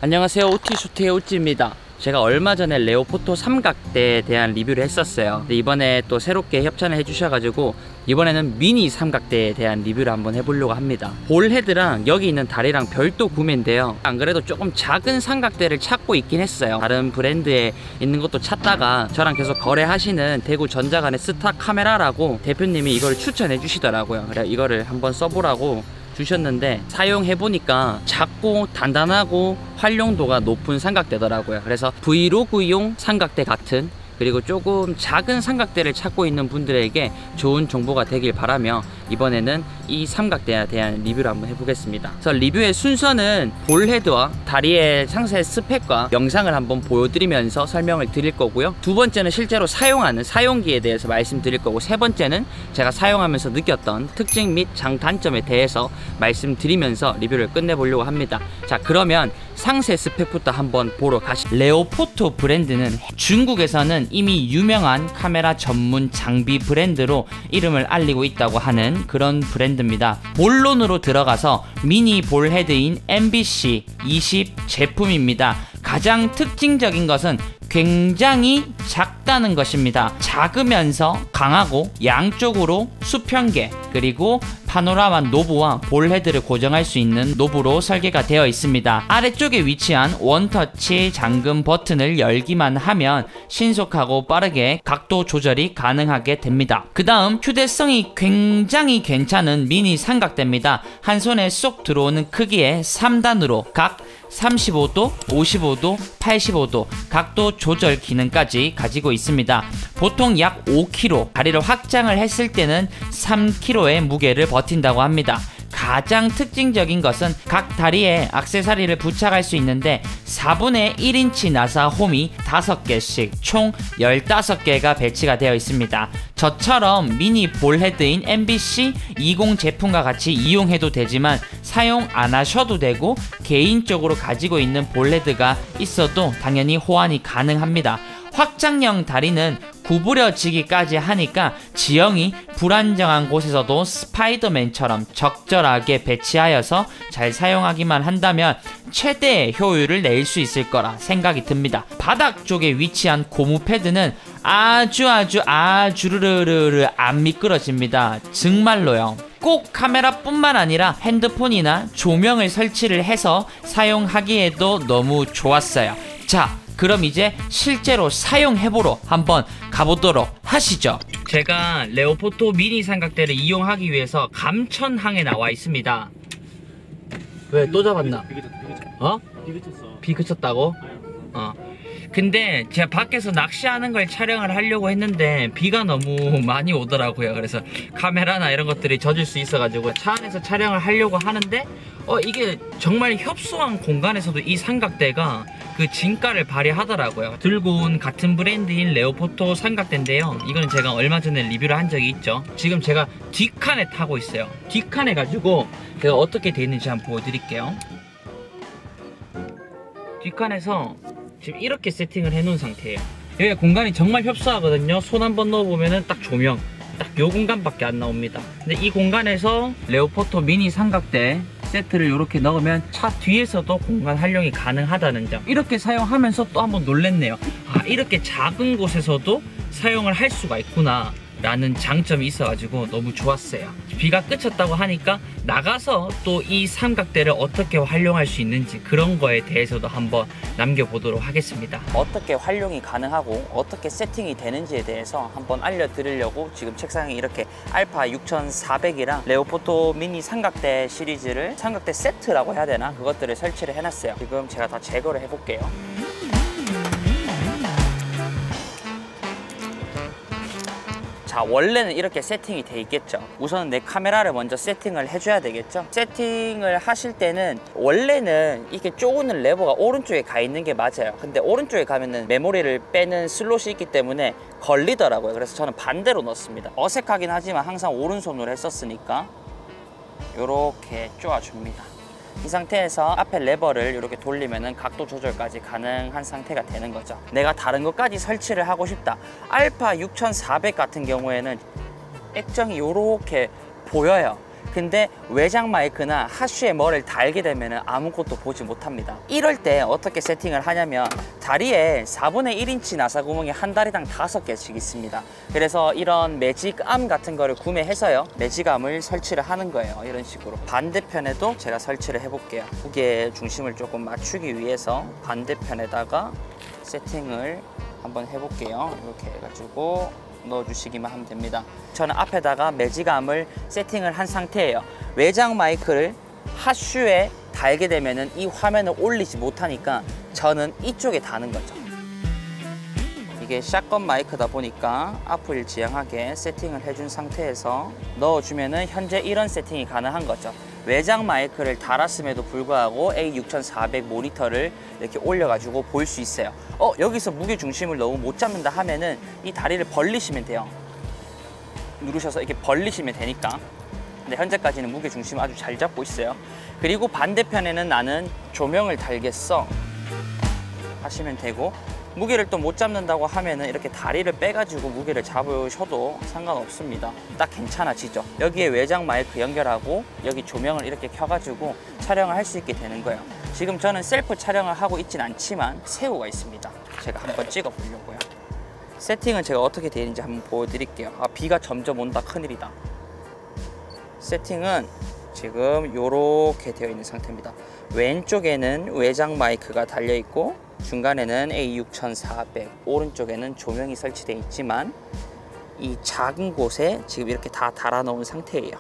안녕하세요, 오티슈트의 오찌입니다. 제가 얼마 전에 레오포토 삼각대에 대한 리뷰를 했었어요. 근데 이번에 또 새롭게 협찬을 해주셔가지고 이번에는 미니 삼각대에 대한 리뷰를 한번 해보려고 합니다. 볼 헤드랑 여기 있는 다리랑 별도 구매인데요. 안 그래도 조금 작은 삼각대를 찾고 있긴 했어요. 다른 브랜드에 있는 것도 찾다가 저랑 계속 거래하시는 대구 전자간의 스타 카메라라고 대표님이 이걸 추천해 주시더라고요. 그래 이거를 한번 써보라고 주셨는데 사용해보니까 작고 단단하고 활용도가 높은 삼각대더라고요. 그래서 브이로그용 삼각대 같은, 그리고 조금 작은 삼각대를 찾고 있는 분들에게 좋은 정보가 되길 바라며 이번에는 이 삼각대에 대한 리뷰를 한번 해보겠습니다. 그래서 리뷰의 순서는 볼 헤드와 다리의 상세 스펙과 영상을 한번 보여드리면서 설명을 드릴 거고요. 두 번째는 실제로 사용하는 사용기에 대해서 말씀드릴 거고, 세 번째는 제가 사용하면서 느꼈던 특징 및 장단점에 대해서 말씀드리면서 리뷰를 끝내보려고 합니다. 자, 그러면 상세 스펙부터 한번 보러 가시죠. 레오포토 브랜드는 중국에서는 이미 유명한 카메라 전문 장비 브랜드로 이름을 알리고 있다고 하는 그런 브랜드입니다. 본론으로 들어가서 미니 볼 헤드인 MBC20 제품입니다. 가장 특징적인 것은 굉장히 작다는 것입니다. 작으면서 강하고 양쪽으로 수평계, 그리고 파노라마 노브와 볼 헤드를 고정할 수 있는 노브로 설계가 되어 있습니다. 아래쪽에 위치한 원터치 잠금 버튼을 열기만 하면 신속하고 빠르게 각도 조절이 가능하게 됩니다. 그 다음 휴대성이 굉장히 괜찮은 미니 삼각대입니다. 한 손에 쏙 들어오는 크기의 3단으로 각 35도, 55도, 85도 각도 조절 기능까지 가지고 있습니다. 보통 약 5kg, 다리를 확장을 했을 때는 3kg의 무게를 버틴다고 합니다. 가장 특징적인 것은 각 다리에 액세서리를 부착할 수 있는데 4분의 1인치 나사 홈이 5개씩 총 15개가 배치가 되어 있습니다. 저처럼 미니 볼 헤드인 MBC20 제품과 같이 이용해도 되지만 사용 안 하셔도 되고, 개인적으로 가지고 있는 볼 헤드가 있어도 당연히 호환이 가능합니다. 확장형 다리는 구부려지기까지 하니까 지형이 불안정한 곳에서도 스파이더맨처럼 적절하게 배치하여서 잘 사용하기만 한다면 최대의 효율을 낼 수 있을 거라 생각이 듭니다. 바닥 쪽에 위치한 고무 패드는 아주르르르 안 미끄러집니다. 정말로요. 꼭 카메라뿐만 아니라 핸드폰이나 조명을 설치를 해서 사용하기에도 너무 좋았어요. 자, 그럼 이제 실제로 사용해보러 한번 가보도록 하시죠. 제가 레오포토 미니 삼각대를 이용하기 위해서 감천항에 나와 있습니다. 왜 또 잡았나? 비 그쳤어. 어? 비 그쳤어. 비 그쳤다고? 근데 제가 밖에서 낚시하는 걸 촬영을 하려고 했는데 비가 너무 많이 오더라고요. 그래서 카메라나 이런 것들이 젖을 수 있어가지고 차 안에서 촬영을 하려고 하는데 이게 정말 협소한 공간에서도 이 삼각대가 그 진가를 발휘하더라고요. 들고 온 같은 브랜드인 레오포토 삼각대인데요, 이거는 제가 얼마 전에 리뷰를 한 적이 있죠. 지금 제가 뒷칸에 타고 있어요. 뒷칸에 가지고 제가 어떻게 돼 있는지 한번 보여드릴게요. 뒷칸에서 지금 이렇게 세팅을 해놓은 상태예요. 여기가 공간이 정말 협소하거든요. 손 한번 넣어보면은 딱 조명, 딱 요 공간밖에 안 나옵니다. 근데 이 공간에서 레오포토 미니 삼각대 세트를 이렇게 넣으면 차 뒤에서도 공간 활용이 가능하다는 점, 이렇게 사용하면서 또 한번 놀랬네요. 이렇게 작은 곳에서도 사용을 할 수가 있구나 라는 장점이 있어가지고 너무 좋았어요. 비가 그쳤다고 하니까 나가서 또 이 삼각대를 어떻게 활용할 수 있는지 그런 거에 대해서도 한번 남겨보도록 하겠습니다. 어떻게 활용이 가능하고 어떻게 세팅이 되는지에 대해서 한번 알려드리려고 지금 책상에 이렇게 알파 6400이랑 레오포토 미니 삼각대 시리즈를, 삼각대 세트라고 해야 되나? 그것들을 설치를 해놨어요. 지금 제가 다 제거를 해볼게요. 자, 원래는 이렇게 세팅이 돼 있겠죠. 우선 내 카메라를 먼저 세팅을 해줘야 되겠죠. 세팅을 하실 때는 원래는 이게 쪼우는 레버가 오른쪽에 가 있는 게 맞아요. 근데 오른쪽에 가면은 메모리를 빼는 슬롯이 있기 때문에 걸리더라고요. 그래서 저는 반대로 넣습니다. 어색하긴 하지만 항상 오른손으로 했었으니까 이렇게 쪼아줍니다. 이 상태에서 앞에 레버를 이렇게 돌리면은 각도 조절까지 가능한 상태가 되는 거죠. 내가 다른 것까지 설치를 하고 싶다. 알파 6400 같은 경우에는 액정이 이렇게 보여요. 근데 외장 마이크나 핫슈에 뭐를 달게 되면 아무것도 보지 못합니다. 이럴 때 어떻게 세팅을 하냐면 다리에 4분의 1인치 나사 구멍이 한 다리당 5개씩 있습니다. 그래서 이런 매직암 같은 거를 구매해서요, 매직암을 설치를 하는 거예요. 이런 식으로. 반대편에도 제가 설치를 해볼게요. 무게 중심을 조금 맞추기 위해서 반대편에다가 세팅을 한번 해볼게요. 이렇게 해가지고 넣어주시기만 하면 됩니다. 저는 앞에다가 매직암을 세팅을 한 상태예요. 외장 마이크를 핫슈에 달게 되면은 이 화면을 올리지 못하니까 저는 이쪽에 다는 거죠. 이게 샷건 마이크다 보니까 앞을 지향하게 세팅을 해준 상태에서 넣어주면은 현재 이런 세팅이 가능한 거죠. 외장 마이크를 달았음에도 불구하고 A6400 모니터를 이렇게 올려가지고 볼 수 있어요. 여기서 무게 중심을 너무 못 잡는다 하면은 이 다리를 벌리시면 돼요. 누르셔서 이렇게 벌리시면 되니까. 근데 현재까지는 무게 중심을 아주 잘 잡고 있어요. 그리고 반대편에는 나는 조명을 달겠어 하시면 되고, 무게를 또 못 잡는다고 하면은 이렇게 다리를 빼가지고 무게를 잡으셔도 상관없습니다. 딱 괜찮아지죠. 여기에 외장 마이크 연결하고 여기 조명을 이렇게 켜가지고 촬영을 할 수 있게 되는 거예요. 지금 저는 셀프 촬영을 하고 있진 않지만 새우가 있습니다. 제가 한번 찍어 보려고요. 세팅은 제가 어떻게 되어 있는지 한번 보여드릴게요. 비가 점점 온다. 큰일이다. 세팅은 지금 이렇게 되어 있는 상태입니다. 왼쪽에는 외장 마이크가 달려 있고 중간에는 A6400, 오른쪽에는 조명이 설치되어 있지만 이 작은 곳에 지금 이렇게 다 달아 놓은 상태예요.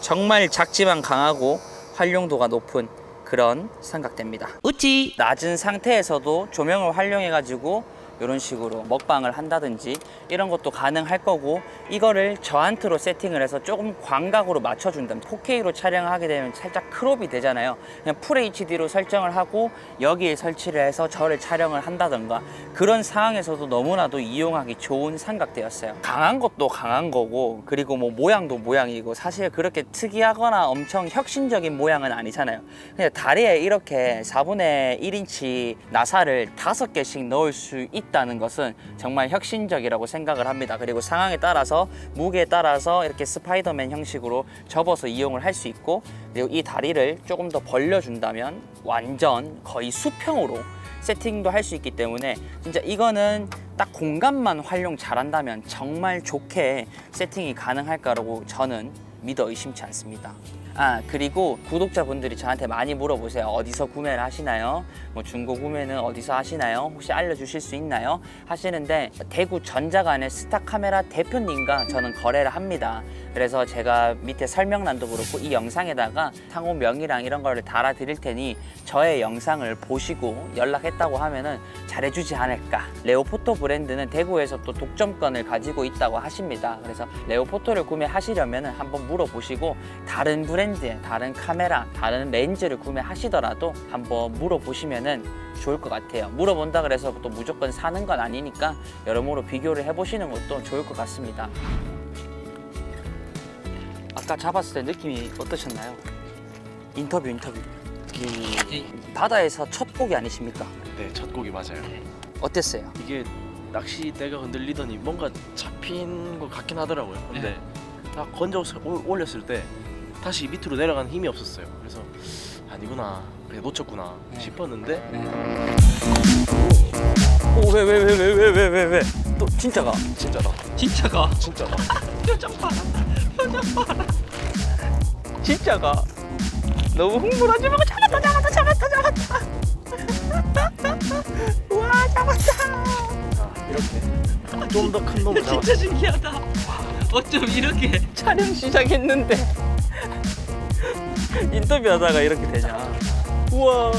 정말 작지만 강하고 활용도가 높은 그런 삼각대입니다. 우찌! 낮은 상태에서도 조명을 활용해 가지고 이런 식으로 먹방을 한다든지 이런 것도 가능할 거고, 이거를 저한트로 세팅을 해서 조금 광각으로 맞춰준다면 4K로 촬영을 하게 되면 살짝 크롭이 되잖아요. 그냥 FHD로 설정을 하고 여기에 설치를 해서 저를 촬영을 한다던가 그런 상황에서도 너무나도 이용하기 좋은 삼각대였어요. 강한 것도 강한 거고, 그리고 뭐 모양도 모양이고, 사실 그렇게 특이하거나 엄청 혁신적인 모양은 아니잖아요. 그냥 다리에 이렇게 4분의 1인치 나사를 5개씩 넣을 수 있다는 것은 정말 혁신적이라고 생각을 합니다. 그리고 상황에 따라서 무게에 따라서 이렇게 스파이더맨 형식으로 접어서 이용을 할 수 있고, 그리고 이 다리를 조금 더 벌려준다면 완전 거의 수평으로 세팅도 할 수 있기 때문에 진짜 이거는 딱 공간만 활용 잘한다면 정말 좋게 세팅이 가능할 거라고 저는 믿어 의심치 않습니다. 그리고 구독자분들이 저한테 많이 물어보세요. 어디서 구매를 하시나요? 뭐 중고 구매는 어디서 하시나요? 혹시 알려주실 수 있나요? 하시는데, 대구 전자간의 스타카메라 대표님과 저는 거래를 합니다. 그래서 제가 밑에 설명란도 그렇고 이 영상에다가 상호 명의랑 이런 거를 달아 드릴 테니 저의 영상을 보시고 연락했다고 하면은 잘해주지 않을까. 레오포토 브랜드는 대구에서 또 독점권을 가지고 있다고 하십니다. 그래서 레오포토를 구매하시려면 한번 물어보시고, 다른 브랜드의 다른 카메라, 다른 렌즈를 구매하시더라도 한번 물어보시면은 좋을 것 같아요. 물어본다 그래서 또 무조건 사는 건 아니니까 여러모로 비교를 해보시는 것도 좋을 것 같습니다. 아까 잡았을 때 느낌이 어떠셨나요? 인터뷰. 바다에서 첫 고기 아니십니까? 네, 첫 고기 맞아요. 어땠어요? 이게 낚싯대가 흔들리더니 뭔가 잡힌 것 같긴 하더라고요. 근데 딱 건져서 올렸을 때 다시 밑으로 내려가는 힘이 없었어요. 그래서 아니구나, 그냥 놓쳤구나 싶었는데. 오, 왜? 또 진짜가? 진짜다. 표정 봐라. 진짜가. 너무 흥분하지 말고 잡았다. 우와, 잡았다. 이렇게 좀 더 큰 놈을 잡았어요. 진짜 신기하다. 어쩜 이렇게 촬영 시작했는데 인터뷰하다가 이렇게 되냐. 우와.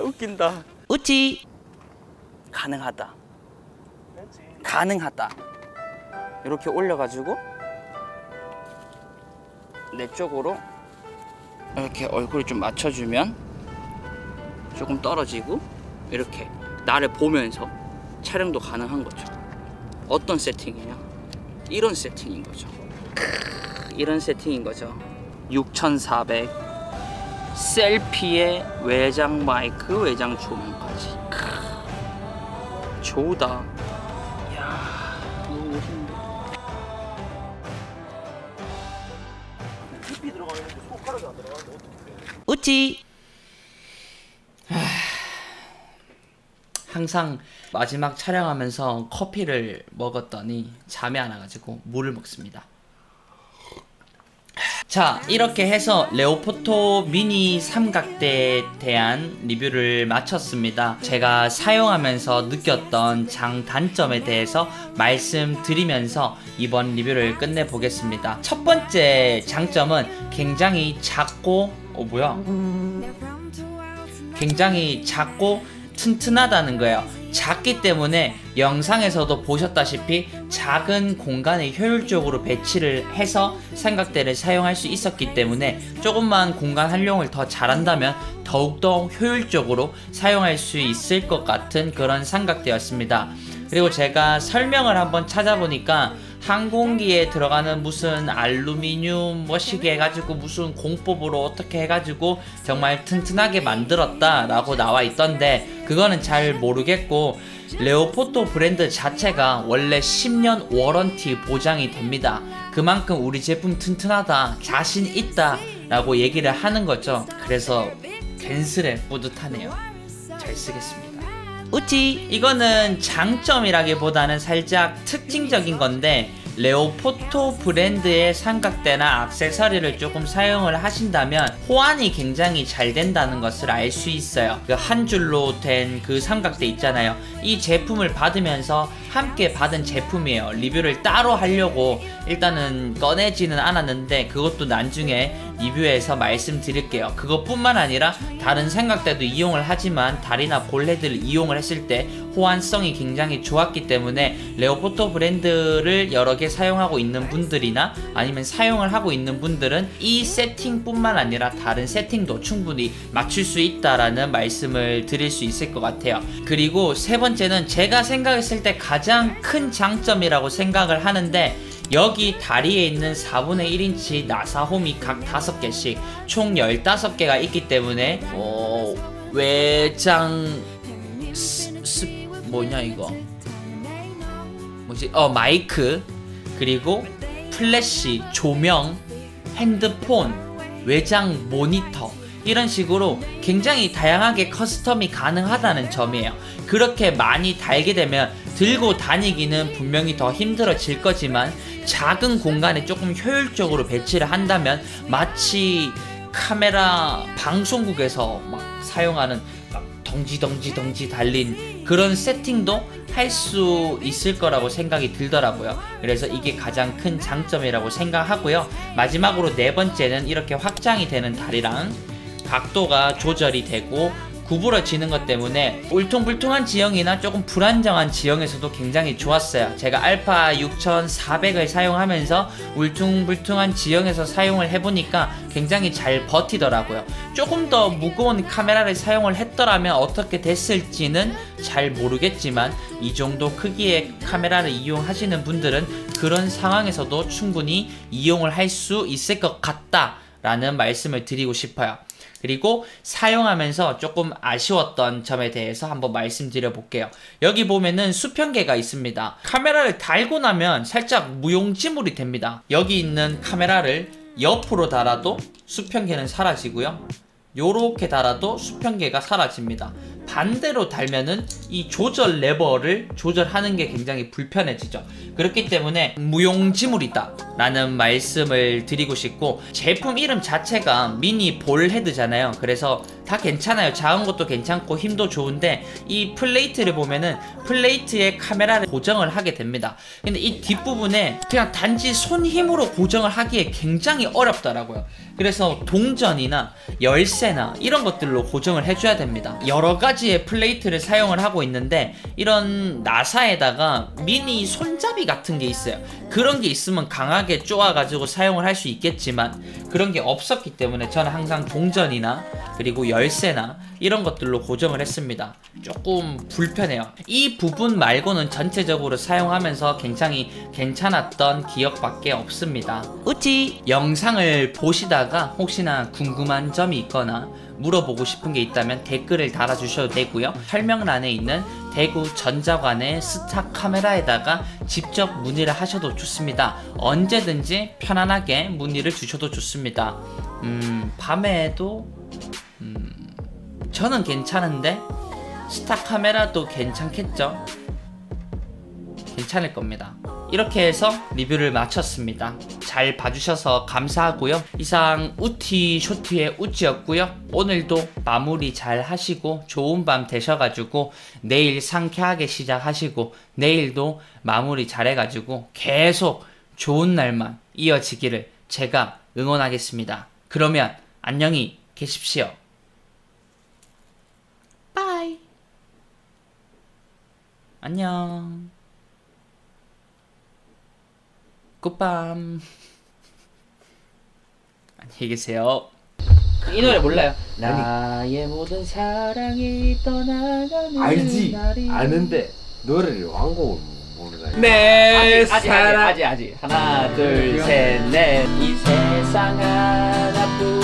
웃긴다. 우찌. 가능하다. 이렇게 올려가지고 내 쪽으로 이렇게 얼굴을 좀 맞춰주면 조금 떨어지고 이렇게 나를 보면서 촬영도 가능한 거죠. 어떤 세팅이에요? 이런 세팅인 거죠. 이런 세팅인 거죠. 6400 셀피에 외장 마이크, 외장 조명까지. 좋다. 이야, 너무 멋있는데. 우찌. 항상 마지막 촬영하면서 커피를 먹었더니 잠이 안 와가지고 물을 먹습니다. 자, 이렇게 해서 레오포토 미니 삼각대에 대한 리뷰를 마쳤습니다. 제가 사용하면서 느꼈던 장단점에 대해서 말씀드리면서 이번 리뷰를 끝내보겠습니다. 첫 번째 장점은 굉장히 작고 굉장히 작고 튼튼하다는 거예요. 작기 때문에 영상에서도 보셨다시피 작은 공간에 효율적으로 배치를 해서 삼각대를 사용할 수 있었기 때문에 조금만 공간 활용을 더 잘한다면 더욱더 효율적으로 사용할 수 있을 것 같은 그런 삼각대였습니다. 그리고 제가 설명을 한번 찾아보니까 항공기에 들어가는 무슨 알루미늄 뭐시기 해가지고 무슨 공법으로 어떻게 해가지고 정말 튼튼하게 만들었다 라고 나와 있던데 그거는 잘 모르겠고, 레오포토 브랜드 자체가 원래 10년 워런티 보장이 됩니다. 그만큼 우리 제품 튼튼하다, 자신 있다 라고 얘기를 하는 거죠. 그래서 괜스레 뿌듯하네요. 잘 쓰겠습니다. 우찌. 이거는 장점이라기보다는 살짝 특징적인 건데, 레오포토 브랜드의 삼각대나 액세서리를 조금 사용을 하신다면 호환이 굉장히 잘 된다는 것을 알 수 있어요. 그 한 줄로 된 그 삼각대 있잖아요. 이 제품을 받으면서 함께 받은 제품이에요. 리뷰를 따로 하려고 일단은 꺼내지는 않았는데 그것도 나중에 리뷰에서 말씀드릴게요. 그것뿐만 아니라 다른 삼각대도 이용을 하지만 다리나 볼헤드를 이용을 했을 때 호환성이 굉장히 좋았기 때문에 레오포토 브랜드를 여러 개 사용하고 있는 분들이나 아니면 사용을 하고 있는 분들은 이 세팅뿐만 아니라 다른 세팅도 충분히 맞출 수 있다라는 말씀을 드릴 수 있을 것 같아요. 그리고 세 번째는 제가 생각했을 때 가장 큰 장점이라고 생각을 하는데, 여기 다리에 있는 4분의 1인치 나사홈이 각 5개씩 총 15개가 있기 때문에 외장 뭐냐 이거 뭐지? 마이크, 그리고 플래시, 조명, 핸드폰, 외장 모니터, 이런 식으로 굉장히 다양하게 커스텀이 가능하다는 점이에요. 그렇게 많이 달게 되면 들고 다니기는 분명히 더 힘들어질 거지만 작은 공간에 조금 효율적으로 배치를 한다면 마치 카메라 방송국에서 막 사용하는 막 덩지덩지 달린 그런 세팅도 할 수 있을 거라고 생각이 들더라고요. 그래서 이게 가장 큰 장점이라고 생각하고요. 마지막으로 네 번째는 이렇게 확장이 되는 다리랑 각도가 조절이 되고 구부러지는 것 때문에 울퉁불퉁한 지형이나 조금 불안정한 지형에서도 굉장히 좋았어요. 제가 알파 6400을 사용하면서 울퉁불퉁한 지형에서 사용을 해보니까 굉장히 잘 버티더라고요. 조금 더 무거운 카메라를 사용을 했더라면 어떻게 됐을지는 잘 모르겠지만 이 정도 크기의 카메라를 이용하시는 분들은 그런 상황에서도 충분히 이용을 할 수 있을 것 같다 라는 말씀을 드리고 싶어요. 그리고 사용하면서 조금 아쉬웠던 점에 대해서 한번 말씀드려 볼게요. 여기 보면은 수평계가 있습니다. 카메라를 달고 나면 살짝 무용지물이 됩니다. 여기 있는 카메라를 옆으로 달아도 수평계는 사라지고요, 요렇게 달아도 수평계가 사라집니다. 반대로 달면은 이 조절 레버를 조절하는 게 굉장히 불편해지죠. 그렇기 때문에 무용지물이다 라는 말씀을 드리고 싶고, 제품 이름 자체가 미니 볼헤드잖아요. 그래서 다 괜찮아요. 작은 것도 괜찮고 힘도 좋은데 이 플레이트를 보면은 플레이트에 카메라를 고정을 하게 됩니다. 근데 이 뒷부분에 그냥 단지 손 힘으로 고정을 하기에 굉장히 어렵더라고요. 그래서 동전이나 열쇠나 이런 것들로 고정을 해줘야 됩니다. 여러 가지의 플레이트를 사용을 하고 있는데 이런 나사에다가 미니 손잡이 같은 게 있어요. 그런 게 있으면 강하게 쪼아가지고 사용을 할 수 있겠지만 그런 게 없었기 때문에 저는 항상 동전이나 그리고 열쇠나 이런 것들로 고정을 했습니다. 조금 불편해요. 이 부분 말고는 전체적으로 사용하면서 굉장히 괜찮았던 기억밖에 없습니다. 우찌. 영상을 보시다가 혹시나 궁금한 점이 있거나 물어보고 싶은 게 있다면 댓글을 달아주셔도 되고요. 설명란에 있는 대구 전자관의 스타 카메라에다가 직접 문의를 하셔도 좋습니다. 언제든지 편안하게 문의를 주셔도 좋습니다. 밤에도 저는 괜찮은데 스타 카메라도 괜찮겠죠? 괜찮을 겁니다. 이렇게 해서 리뷰를 마쳤습니다. 잘 봐주셔서 감사하고요. 이상 우티 쇼트의 우찌였고요. 오늘도 마무리 잘 하시고 좋은 밤 되셔가지고 내일 상쾌하게 시작하시고 내일도 마무리 잘 해가지고 계속 좋은 날만 이어지기를 제가 응원하겠습니다. 그러면 안녕히 계십시오. 빠이. 안녕. 굿밤. 안녕히 계세요. 이 노래 몰라요? 나의 모든 사랑이 떠나가는 알지 날이... 아는데 노래를 완곡을 모르다. 내 아직 하나 둘 셋 넷 이 세상 하나뿐